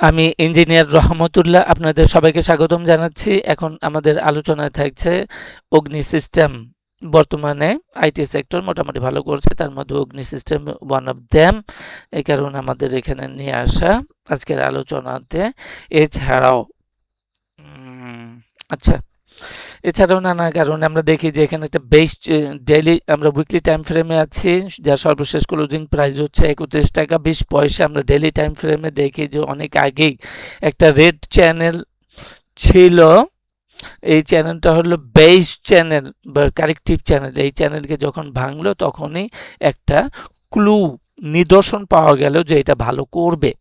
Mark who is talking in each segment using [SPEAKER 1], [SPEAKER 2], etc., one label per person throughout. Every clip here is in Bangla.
[SPEAKER 1] আমি ইঞ্জিনিয়ার রহমতুল্লাহ আপনাদের সবাইকে স্বাগতম জানাচ্ছি। এখন আমাদের আলোচনায় থাকছে অগ্নি সিস্টেম। বর্তমানে আইটি সেক্টর মোটামুটি ভালো করছে, তার মধ্যে অগ্নি সিস্টেম ওয়ান অফ দ্যাম। এই কারণে আমাদের এখানে নিয়ে আসা আজকের আলোচনাতে। এছাড়াও আচ্ছা, এছাড়াও নানা কারণে আমরা দেখি যে এখানে একটা বেস্ট ডেইলি আমরা উইকলি টাইম ফ্রেমে আছি, যার সর্বশেষ ক্লোজিং প্রাইস হচ্ছে 31 টাকা 20 পয়সা। আমরা ডেইলি টাইম ফ্রেমে দেখি যে অনেক আগেই একটা রেড চ্যানেল ছিল। এই চ্যানেলটা হলো বেস চ্যানেল বা কারেক্টিভ চ্যানেল। এই চ্যানেলকে যখন ভাঙলো তখনই একটা ক্লু নিদর্শন পাওয়া গেল যে এটা ভালো করবে।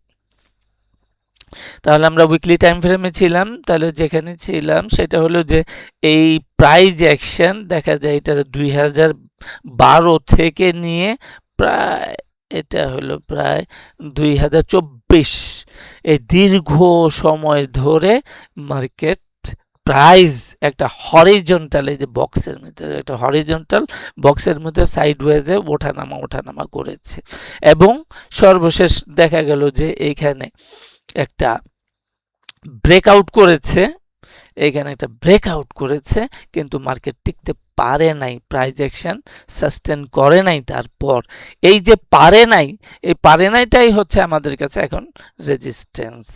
[SPEAKER 1] তাহলে আমরা উইকলি টাইম ফ্রেমে ছিলাম, তাহলে যেখানে ছিলাম সেটা হলো যে এই প্রাইজ অ্যাকশন দেখা যায় এটা 2012 থেকে নিয়ে প্রায় এটা হলো প্রায় 2024, এই দীর্ঘ সময় ধরে মার্কেট প্রাইস একটা হরিজন্টাল, এই যে বক্সের মধ্যে একটা হরিজন্টাল বক্সের মধ্যে সাইডওয়েজে ওঠানামা করেছে এবং সর্বশেষ দেখা গেল যে এইখানে একটা ব্রেকআউট করেছে, এখানে একটা ব্রেকআউট করেছে, কিন্তু মার্কেট টিকতে পারে নাই, প্রাইস অ্যাকশন সাস্টেন করে নাই। তারপর এই যে পারে নাই, এই পারে নাইটাই হচ্ছে আমাদের কাছে এখন রেজিস্ট্যান্স।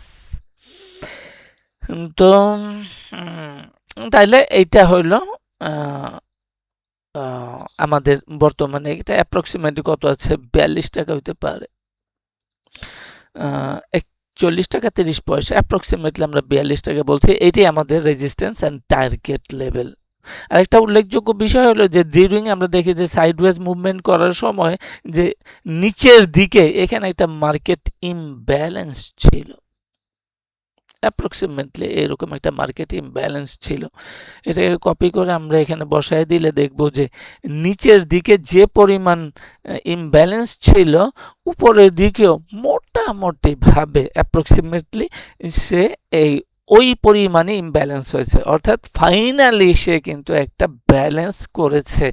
[SPEAKER 1] তো তাইলে এইটা হইলো আমাদের বর্তমানে এটা অ্যাপ্রক্সিমেটলি কত আছে, 42 টাকা হইতে পারে, 40 টাকা 30 পয়সা, অ্যাপ্রক্সিমেটলি আমরা 42 টাকা বলছি। এটাই আমাদের রেজিস্ট্যান্স অ্যান্ড টার্গেট লেভেল। আরেকটা উল্লেখযোগ্য বিষয় হলো যে ডিউরিং আমরা দেখি যে সাইডওয়েজ মুভমেন্ট করার সময় যে নিচের দিকে এখানে একটা মার্কেট ইমব্যালেন্স ছিল, অ্যাপ্রক্সিমেটলি এরকম একটা মার্কেট ইমব্যালেন্স ছিল। এটাকে কপি করে আমরা এখানে বসায় দিলে দেখব যে নিচের দিকে যে পরিমাণ ইমব্যালেন্স ছিল, উপরের দিকেও মোটামুটি ভাবে অ্যাপ্রক্সিমেটলি সে ওই পরিমাণে ইমব্যালেন্স হয়েছে, অর্থাৎ ফাইনালি সে কিন্তু একটা ব্যালেন্স করেছে।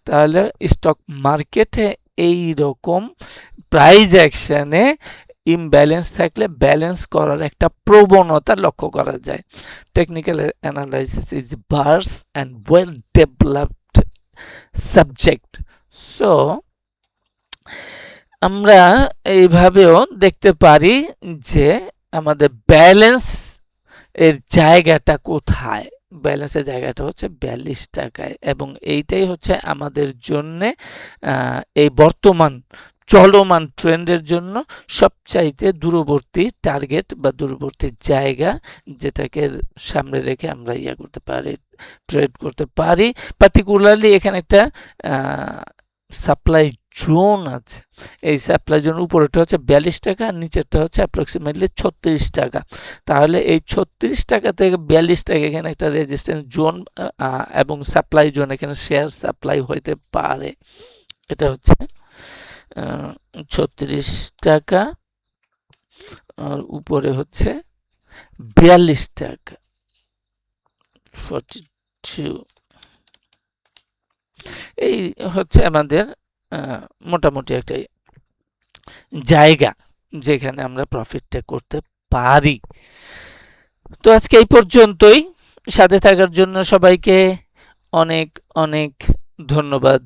[SPEAKER 1] তাহলে স্টক মার্কেটে এই রকম প্রাইস অ্যাকশনে ইমব্যালেন্স থাকলে ব্যালেন্স করার একটা প্রবণতা লক্ষ্য করা যায়। Technical analysis is verse and well developed subject. So আমরা এইভাবেও দেখতে পারি যে আমাদের ব্যালেন্স এর জায়গাটা কোথায়। ব্যালেন্সের জায়গাটা হচ্ছে 42 টাকায় এবং এইটাই হচ্ছে আমাদের জন্যে এই বর্তমান চলমান ট্রেন্ডের জন্য সবচাইতে দূরবর্তী টার্গেট বা দূরবর্তী জায়গা, যেটাকে সামনে রেখে আমরা করতে পারি, ট্রেড করতে পারি। পার্টিকুলারলি এখানে একটা সাপ্লাই জোন আছে। এই সাপ্লাই জোন উপরেরটা হচ্ছে 42 টাকা, নিচেরটা হচ্ছে অ্যাপ্রক্সিমেটলি 36 টাকা। তাহলে এই 36 টাকা থেকে 42 টাকা এখানে একটা রেজিস্ট্যান্স জোন এবং সাপ্লাই জোন, এখানে শেয়ার সাপ্লাই হইতে পারে। এটা হচ্ছে 36 টাকা আর উপরে হচ্ছে 42 টাকা 42। এই হচ্ছে আমাদের মোটামুটি একটা জায়গা যেখানে আমরা প্রফিটটা করতে পারি। তো আজকে এই পর্যন্তই। সাথে থাকার জন্য সবাইকে অনেক অনেক ধন্যবাদ।